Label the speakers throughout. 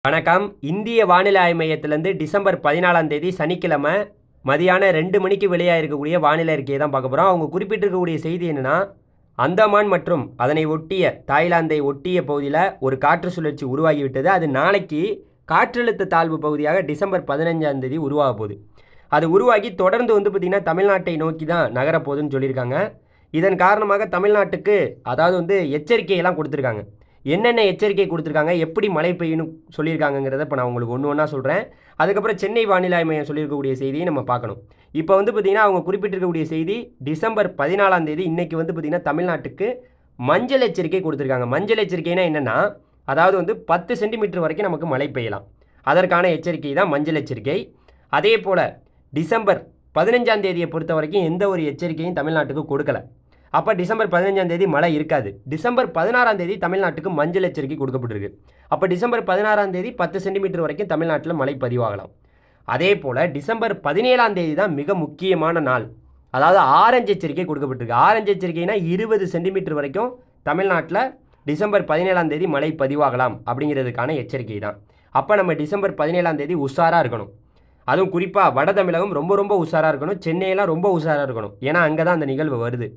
Speaker 1: வணக்கம். இந்திய வானிலை ஆய்வு மையத்திலேருந்து டிசம்பர் 14ஆம் தேதி சனிக்கிழமை மதியானம் 2 மணிக்கு வெளியாயிருக்கக்கூடிய வானிலை அறிக்கையை தான் பார்க்க போகிறோம். அவங்க குறிப்பிட்டிருக்கக்கூடிய செய்தி என்னென்னா, அந்தமான் மற்றும் அதனை ஒட்டிய தாய்லாந்தை ஒட்டிய பகுதியில் ஒரு காற்று சுழற்சி உருவாகிவிட்டது. அது நாளைக்கு காற்றழுத்த தாழ்வு பகுதியாக டிசம்பர் 15ஆம் தேதி உருவாக போகுது. அது உருவாகி தொடர்ந்து பார்த்திங்கன்னா தமிழ்நாட்டை நோக்கி தான் நகரப்போகுதுன்னு சொல்லியிருக்காங்க. இதன் காரணமாக தமிழ்நாட்டுக்கு எச்சரிக்கையெல்லாம் கொடுத்துருக்காங்க. என்னென்ன எச்சரிக்கை கொடுத்துருக்காங்க, எப்படி மழை பெய்யணும் சொல்லியிருக்காங்கங்கிறத இப்போ நான் உங்களுக்கு ஒன்று ஒன்றா சொல்கிறேன். அதுக்கப்புறம் சென்னை வானிலை ஆய்வு மையம் சொல்லியிருக்கக்கூடிய செய்தியை நம்ம பார்க்கணும். இப்போ பார்த்திங்கன்னா அவங்க குறிப்பிட்டிருக்கக்கூடிய செய்தி டிசம்பர் 14ஆம் தேதி இன்றைக்கி பார்த்திங்கன்னா தமிழ்நாட்டுக்கு மஞ்சள் எச்சரிக்கை கொடுத்துருக்காங்க. மஞ்சள் எச்சரிக்கைனா என்னென்னா, 10 சென்டிமீட்டர் வரைக்கும் நமக்கு மழை பெய்யலாம். அதற்கான எச்சரிக்கை தான் மஞ்சள் எச்சரிக்கை. அதே போல் டிசம்பர் 15ஆம் தேதியை பொறுத்த வரைக்கும் எந்த ஒரு எச்சரிக்கையும் தமிழ்நாட்டுக்கு கொடுக்கலை. அப்போ டிசம்பர் 15ஆம் தேதி மழை இருக்காது. டிசம்பர் 16ஆம் தேதி தமிழ்நாட்டுக்கு மஞ்சள் எச்சரிக்கை கொடுக்கப்பட்டிருக்கு. அப்போ டிசம்பர் 16ஆம் தேதி 10 சென்டிமீட்டர் வரைக்கும் தமிழ்நாட்டில் மழை பதிவாகலாம். அதே போல் டிசம்பர் 17ஆம் தேதி தான் மிக முக்கியமான நாள். ஆரஞ்சு எச்சரிக்கை கொடுக்கப்பட்டிருக்கு. ஆரஞ்சு எச்சரிக்கைனா 20 சென்டிமீட்டர் வரைக்கும் தமிழ்நாட்டில் டிசம்பர் 17ஆம் தேதி மழை பதிவாகலாம் அப்படிங்கிறதுக்கான எச்சரிக்கை தான். அப்போ நம்ம டிசம்பர் 17ஆம் தேதி உஷாராக இருக்கணும். அதுவும் குறிப்பாக வட தமிழகம் ரொம்ப உஷாராக இருக்கணும். சென்னையெல்லாம் ரொம்ப உஷாராக இருக்கணும். ஏன்னா அங்கே தான் அந்த நிகழ்வு வருது.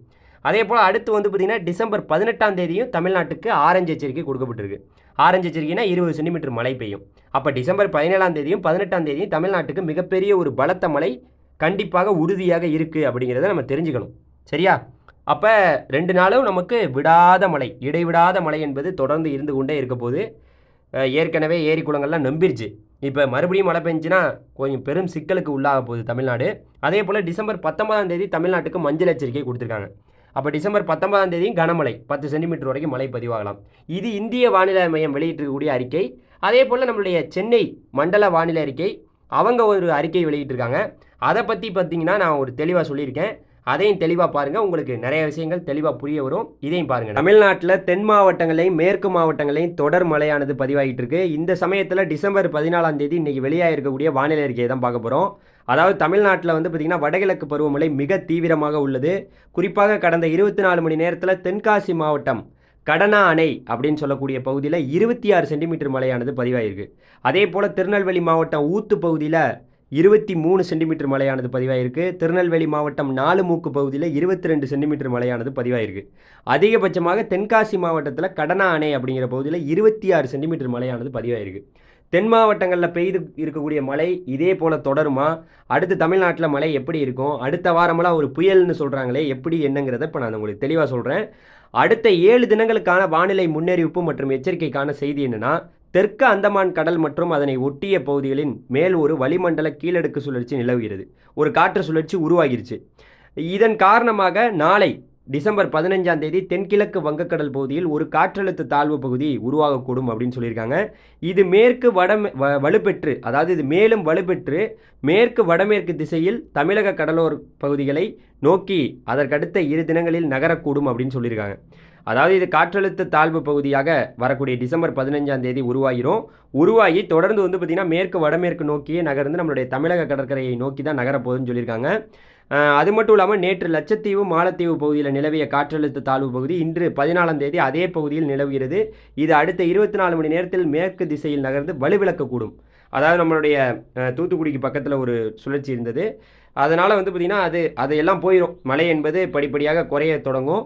Speaker 1: அதே போல் அடுத்து பார்த்திங்கன்னா டிசம்பர் 18ஆம் தேதியும் தமிழ்நாட்டுக்கு ஆரஞ்சு எச்சரிக்கை கொடுக்கப்பட்டிருக்கு. ஆரஞ்சு எச்சரிக்கைனா 20 சென்டிமீட்டர் மழை பெய்யும். அப்போ டிசம்பர் 17ஆம் தேதியும் 18ஆம் தேதியும் தமிழ்நாட்டுக்கு மிகப்பெரிய ஒரு பலத்த மழை கண்டிப்பாக உறுதியாக இருக்குது அப்படிங்கிறத நம்ம தெரிஞ்சுக்கணும். சரியா? அப்போ 2 நாளும் நமக்கு விடாத மழை, இடைவிடாத மழை என்பது தொடர்ந்து இருந்து கொண்டே இருக்க போது. ஏற்கனவே ஏரி குளங்கள்லாம் நம்பிருச்சு. இப்போ மறுபடியும் மழை பெஞ்சுன்னா கொஞ்சம் பெரும் சிக்கலுக்கு உள்ளாக போகுது தமிழ்நாடு. அதே போல் டிசம்பர் 19ஆம் தேதி தமிழ்நாட்டுக்கு மஞ்சள் எச்சரிக்கை கொடுத்துருக்காங்க. அப்போ டிசம்பர் 19ஆம் தேதியும் கனமழை 10 சென்டிமீட்டர் வரைக்கும் மழை பதிவாகலாம். இது இந்திய வானிலை மையம் வெளியிட்டிருக்கக்கூடிய அறிக்கை. அதே போல் நம்மளுடைய சென்னை மண்டல வானிலை அறிக்கை அவங்க ஒரு அறிக்கை வெளியிட்டிருக்காங்க. அதை பற்றி பார்த்திங்கன்னா நான் ஒரு தெளிவாக சொல்லியிருக்கேன். அதையும் தெளிவாக பாருங்கள். உங்களுக்கு நிறைய விஷயங்கள் தெளிவாக புரிய வரும். இதையும் பாருங்கள். தமிழ்நாட்டில் தென் மாவட்டங்களையும் மேற்கு மாவட்டங்களையும் தொடர் மழையானது பதிவாகிட்டு இருக்கு. இந்த சமயத்தில் டிசம்பர் 14ஆம் தேதி இன்றைக்கி வெளியாக இருக்கக்கூடிய வானிலை அறிக்கையை தான் பார்க்க போகிறோம். தமிழ்நாட்டில் பார்த்திங்கன்னா வடகிழக்கு பருவமழை மிக தீவிரமாக உள்ளது. குறிப்பாக கடந்த 24 மணி நேரத்தில் தென்காசி மாவட்டம் கடனா அணை அப்படின்னு சொல்லக்கூடிய பகுதியில் 26 சென்டிமீட்டர் மழையானது பதிவாயிருக்கு. அதே போல் திருநெல்வேலி மாவட்டம் ஊத்து பகுதியில் 23 சென்டிமீட்டர் மழையானது பதிவாயிருக்கு. திருநெல்வேலி மாவட்டம் நாலுமூக்கு பகுதியில் 22 சென்டிமீட்டர் மழையானது பதிவாயிருக்கு. அதிகபட்சமாக தென்காசி மாவட்டத்தில் கடனா அணை அப்படிங்கிற பகுதியில் 26 சென்டிமீட்டர் மழையானது பதிவாயிருக்கு. தென் மாவட்டங்களில் பெய்து இருக்கக்கூடிய மழை இதே போல் தொடருமா? அடுத்து தமிழ்நாட்டில் மழை எப்படி இருக்கும்? அடுத்த வாரமெல்லாம் ஒரு புயல்னு சொல்கிறாங்களே, எப்படி என்னங்கிறத இப்போ நான் உங்களுக்கு தெளிவாக சொல்கிறேன். அடுத்த 7 தினங்களுக்கான வானிலை முன்னறிவிப்பு மற்றும் எச்சரிக்கைக்கான செய்தி என்னென்னா, தெற்கு அந்தமான் கடல் மற்றும் அதனை ஒட்டிய பகுதிகளின் மேல் ஒரு வளிமண்டல கீழடுக்கு சுழற்சி நிலவுகிறது. ஒரு காற்று சுழற்சி உருவாகிருச்சு. இதன் காரணமாக நாளை டிசம்பர் 15ஆம் தேதி தென்கிழக்கு வங்கக்கடல் பகுதியில் ஒரு காற்றழுத்த தாழ்வு பகுதி உருவாகக்கூடும் அப்படின்னு சொல்லியிருக்காங்க. இது மேற்கு வலுப்பெற்று இது மேலும் வலுப்பெற்று மேற்கு வடமேற்கு திசையில் தமிழக கடலோர பகுதிகளை நோக்கி அதற்கடுத்த 2 தினங்களில் நகரக்கூடும் அப்படின்னு சொல்லியிருக்காங்க. இது காற்றழுத்த தாழ்வு பகுதியாக வரக்கூடிய டிசம்பர் 15ஆம் தேதி உருவாகி தொடர்ந்து பார்த்திங்கன்னா மேற்கு வடமேற்கு நோக்கியே நகர்ந்து நம்மளுடைய தமிழக கடற்கரையை நோக்கி தான் நகரப்போகுதுன்னு சொல்லியிருக்காங்க. அது மட்டும் இல்லாமல் நேற்று லட்சத்தீவு மாலத்தீவு பகுதியில் நிலவிய காற்றழுத்த தாழ்வு பகுதி இன்று 14ஆம் தேதி அதே பகுதியில் நிலவுகிறது. இது அடுத்த 24 மணி நேரத்தில் மேற்கு திசையில் நகர்ந்து வலுவிழக்கக்கூடும். நம்மளுடைய தூத்துக்குடிக்கு பக்கத்தில் ஒரு சுழற்சி இருந்தது. அதனால் பார்த்திங்கன்னா அதையெல்லாம் போயிடும். மழை என்பது படிப்படியாக குறைய தொடங்கும்.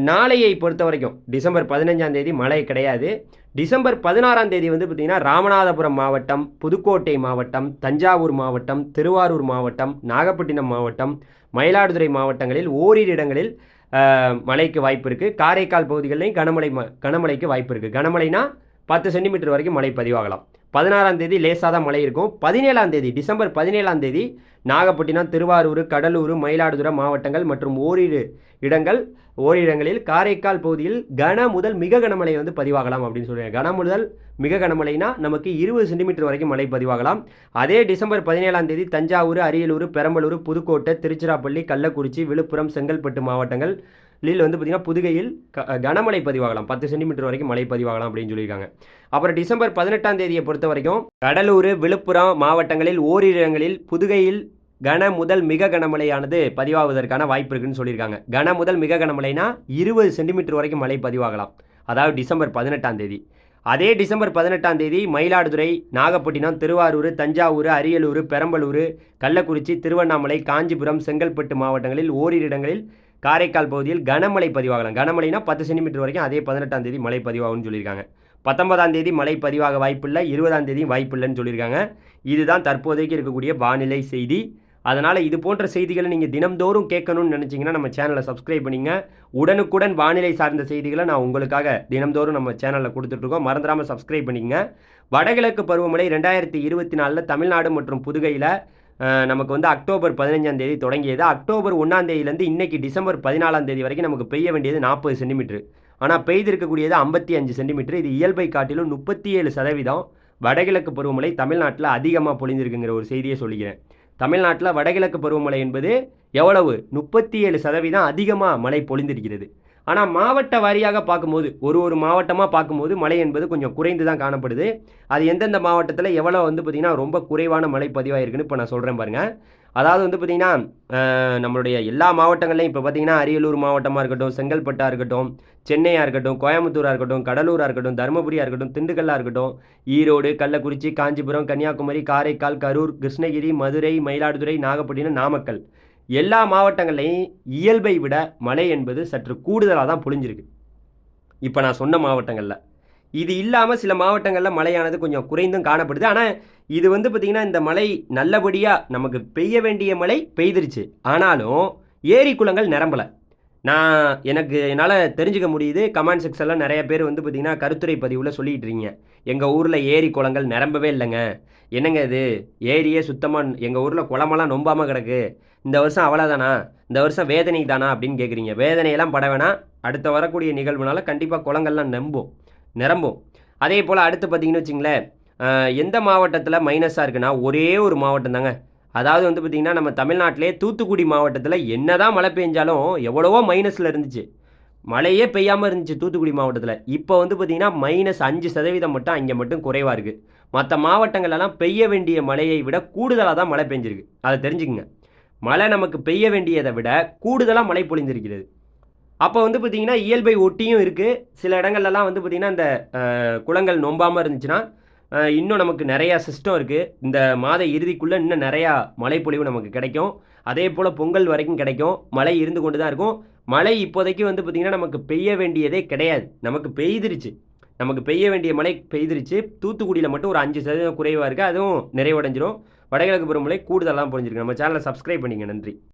Speaker 1: நாளையை பொறுத்த வரைக்கும் டிசம்பர் 15ஆம் தேதி மழை கிடையாது. டிசம்பர் 16ஆம் தேதி பார்த்திங்கன்னா ராமநாதபுரம் மாவட்டம், புதுக்கோட்டை மாவட்டம், தஞ்சாவூர் மாவட்டம், திருவாரூர் மாவட்டம், நாகப்பட்டினம் மாவட்டம், மயிலாடுதுறை மாவட்டங்களில் ஓரிரு இடங்களில் மழைக்கு வாய்ப்பு இருக்குது. காரைக்கால் பகுதிகளிலையும் கனமழைக்கு வாய்ப்பு இருக்குது. கனமழைனா 10 சென்டிமீட்டர் வரைக்கும் மழை பதிவாகலாம். 16ஆம் தேதி லேசாக தான் மழை இருக்கும். 17ஆம் தேதி டிசம்பர் 17ஆம் தேதி நாகப்பட்டினம், திருவாரூர், கடலூர், மயிலாடுதுறை மாவட்டங்கள் மற்றும் ஓரிரு இடங்களில் காரைக்கால் பகுதியில் கன முதல் மிக கனமழை பதிவாகலாம் அப்படின்னு சொல்லுவாங்க. கன முதல் மிக கனமழைனா நமக்கு 20 சென்டிமீட்டர் வரைக்கும் மழை பதிவாகலாம். அதே டிசம்பர் 17ஆம் தேதி தஞ்சாவூர், அரியலூர், பெரம்பலூர், புதுக்கோட்டை, திருச்சிராப்பள்ளி, கள்ளக்குறிச்சி, விழுப்புரம், செங்கல்பட்டு மாவட்டங்கள் பார்த்திங்கன்னா புதுகையில் கனமழை பதிவாகலாம். 10 சென்டிமீட்டர் வரைக்கும் மழை பதிவாகலாம் அப்படின்னு சொல்லியிருக்காங்க. அப்புறம் டிசம்பர் 18ஆம் தேதியை பொறுத்த வரைக்கும் கடலூர், விழுப்புரம் மாவட்டங்களில் ஓரிரு இடங்களில் புதுகையில் கன முதல் மிக கனமழையானது பதிவாவதற்கான வாய்ப்பு இருக்குன்னு சொல்லியிருக்காங்க. கன முதல் மிக கனமழைனா 20 சென்டிமீட்டர் வரைக்கும் மழை பதிவாகலாம். டிசம்பர் 18ஆம் தேதி. அதே டிசம்பர் 18ஆம் தேதி மயிலாடுதுறை, நாகப்பட்டினம், திருவாரூர், தஞ்சாவூர், அரியலூர், பெரம்பலூர், கள்ளக்குறிச்சி, திருவண்ணாமலை, காஞ்சிபுரம், செங்கல்பட்டு மாவட்டங்களில் ஓரிரு இடங்களில், காரைக்கால் பகுதியில் கனமழை பதிவாகலாம். கனமழைனா 10 சென்டிமீட்டர் வரைக்கும் அதே 18ஆம் தேதி மழை பதிவாகும்னு சொல்லியிருக்காங்க. 19ஆம் தேதி மழை பதிவாக வாய்ப்பில்லை, 20ஆம் தேதி வாய்ப்பில்லைன்னு சொல்லியிருக்காங்க. இதுதான் தற்போதைக்கு இருக்கக்கூடிய வானிலை செய்தி. அதனால் இது போன்ற செய்திகளை நீங்கள் தினம்தோறும் கேட்கணும்னு நினச்சிங்கன்னா நம்ம சேனலை சப்ஸ்கிரைப் பண்ணிங்க. உடனுக்குடன் வானிலை சார்ந்த செய்திகளை நான் உங்களுக்காக தினம்தோறும் நம்ம சேனலில் கொடுத்துட்ருக்கோம். மறந்துடாமல் சப்ஸ்கிரைப் பண்ணிக்கங்க. வடகிழக்கு பருவமழை 2024 தமிழ்நாடு மற்றும் புதுகையில் நமக்கு வந்து அக்டோபர் 15ஆம் தேதி தொடங்கியது. அக்டோபர் 1ஆம் தேதியிலேருந்து இன்றைக்கி டிசம்பர் 14ஆம் தேதி வரைக்கும் நமக்கு பெய்ய வேண்டியது 40 சென்டிமீட்டர். ஆனால் பெய்திருக்கக்கூடியது 55 சென்டிமீட்டர். இது இயல்பை காட்டிலும் 37% வடகிழக்கு பருவமழை தமிழ்நாட்டில் அதிகமாக பொழிந்திருக்குங்கிற ஒரு செய்தியை சொல்லிக்கிறேன். தமிழ்நாட்டில் வடகிழக்கு பருவமழை என்பது எவ்வளவு 37% அதிகமாக மழை பொழிந்திருக்கிறது. ஆனால் மாவட்ட வாரியாக பார்க்கும்போது ஒரு மாவட்டமாக பார்க்கும்போது மழை என்பது கொஞ்சம் குறைந்து தான் காணப்படுது. அது எந்தெந்த மாவட்டத்தில் எவ்வளோ வந்து பார்த்திங்கன்னா ரொம்ப குறைவான மழை பதிவாயிருக்குன்னு இப்போ நான் சொல்கிறேன் பாருங்கள். அதாவது வந்து பார்த்திங்கன்னா நம்மளுடைய எல்லா மாவட்டங்கள்லையும் இப்போ பார்த்திங்கன்னா அரியலூர் மாவட்டமாக இருக்கட்டும், செங்கல்பட்டாக இருக்கட்டும், சென்னையாக இருக்கட்டும், கோயம்புத்தூராக இருக்கட்டும், கடலூராக இருக்கட்டும், தருமபுரியாக இருக்கட்டும், திண்டுக்கல்லாக இருக்கட்டும், ஈரோடு, கள்ளக்குறிச்சி, காஞ்சிபுரம், கன்னியாகுமரி, காரைக்கால், கரூர், கிருஷ்ணகிரி, மதுரை, மயிலாடுதுறை, நாகப்பட்டினம், நாமக்கல் எல்லா மாவட்டங்கள்லையும் இயல்பை விட மழை என்பது சற்று கூடுதலாக தான் பொழிஞ்சிருக்கு இப்போ நான் சொன்ன மாவட்டங்களில். இது இல்லாமல் சில மாவட்டங்களில் மழையானது கொஞ்சம் குறைந்தும் காணப்படுது. ஆனால் இது வந்து பார்த்திங்கன்னா இந்த மழை நல்லபடியாக நமக்கு பெய்ய வேண்டிய மழை பெய்திருச்சு. ஆனாலும் ஏரி குளங்கள் நிரம்பலை. என்னால் தெரிஞ்சுக்க முடியுது. கமெண்ட் செக்ஷனில் நிறைய பேர் வந்து பார்த்திங்கன்னா கருத்துரை பதிவில் சொல்லிகிட்டு இருக்கீங்க, எங்கள் ஊரில் ஏரி குளங்கள் நிரம்பவே இல்லைங்க, என்னங்க இது ஏரியே சுத்தமாக எங்கள் ஊரில் குளமெல்லாம் நொம்பாமல் கிடக்கு, இந்த வருஷம் அவ்வளோதானா, இந்த வருஷம் வேதனை தானா அப்படின்னு கேட்குறீங்க. வேதனையெல்லாம் பட வேணாம். அடுத்த வரக்கூடிய நிகழ்வுனால கண்டிப்பாக குளங்கள்லாம் நிரம்பும். அதே போல் அடுத்து பார்த்திங்கன்னு வச்சிங்களேன், எந்த மாவட்டத்தில் மைனஸாக இருக்குன்னா ஒரே ஒரு மாவட்டம் தாங்க. அதாவது வந்து பார்த்திங்கன்னா நம்ம தமிழ்நாட்டிலே தூத்துக்குடி மாவட்டத்தில் என்ன தான் மழை பெஞ்சாலும் எவ்வளவோ மைனஸில் இருந்துச்சு, மழையே பெய்யாமல் இருந்துச்சு தூத்துக்குடி மாவட்டத்தில். இப்போ வந்து பார்த்திங்கன்னா -5% மட்டும் அங்கே மட்டும் குறைவாக இருக்குது. மற்ற மாவட்டங்களெல்லாம் பெய்ய வேண்டிய மழையை விட கூடுதலாக தான் மழை பெஞ்சிருக்கு. அதை தெரிஞ்சுக்குங்க. மழை நமக்கு பெய்ய வேண்டியதை விட கூடுதலாக மழை பொழிந்திருக்கிறது. அப்போ வந்து பார்த்திங்கன்னா இயல்பை ஒட்டியும் இருக்குது. சில இடங்கள்லாம் வந்து பார்த்திங்கன்னா இந்த குளங்கள் நொம்பாமல் இருந்துச்சுன்னா இன்னும் நமக்கு நிறையா சிஸ்டம் இருக்குது. இந்த மாத இறுதிக்குள்ளே இன்னும் நிறையா மழைப்பொழிவு நமக்கு கிடைக்கும். அதே போல் பொங்கல் வரைக்கும் கிடைக்கும். மழை இருந்து கொண்டு தான் இருக்கும். மழை இப்போதைக்கு வந்து பார்த்திங்கன்னா நமக்கு பெய்ய வேண்டியதே கிடையாது. நமக்கு பெய்ய வேண்டிய மழை பெய்திருச்சு. தூத்துக்குடியில் மட்டும் ஒரு 5% குறைவாக இருக்குது. அதுவும் நிறைவடைஞ்சிரும். வடகிழக்கு பருவமழை கூடுதலாக பொழிஞ்சிருக்கு. நம்ம சேனலை சப்ஸ்கிரைப் பண்ணிங்க. நன்றி.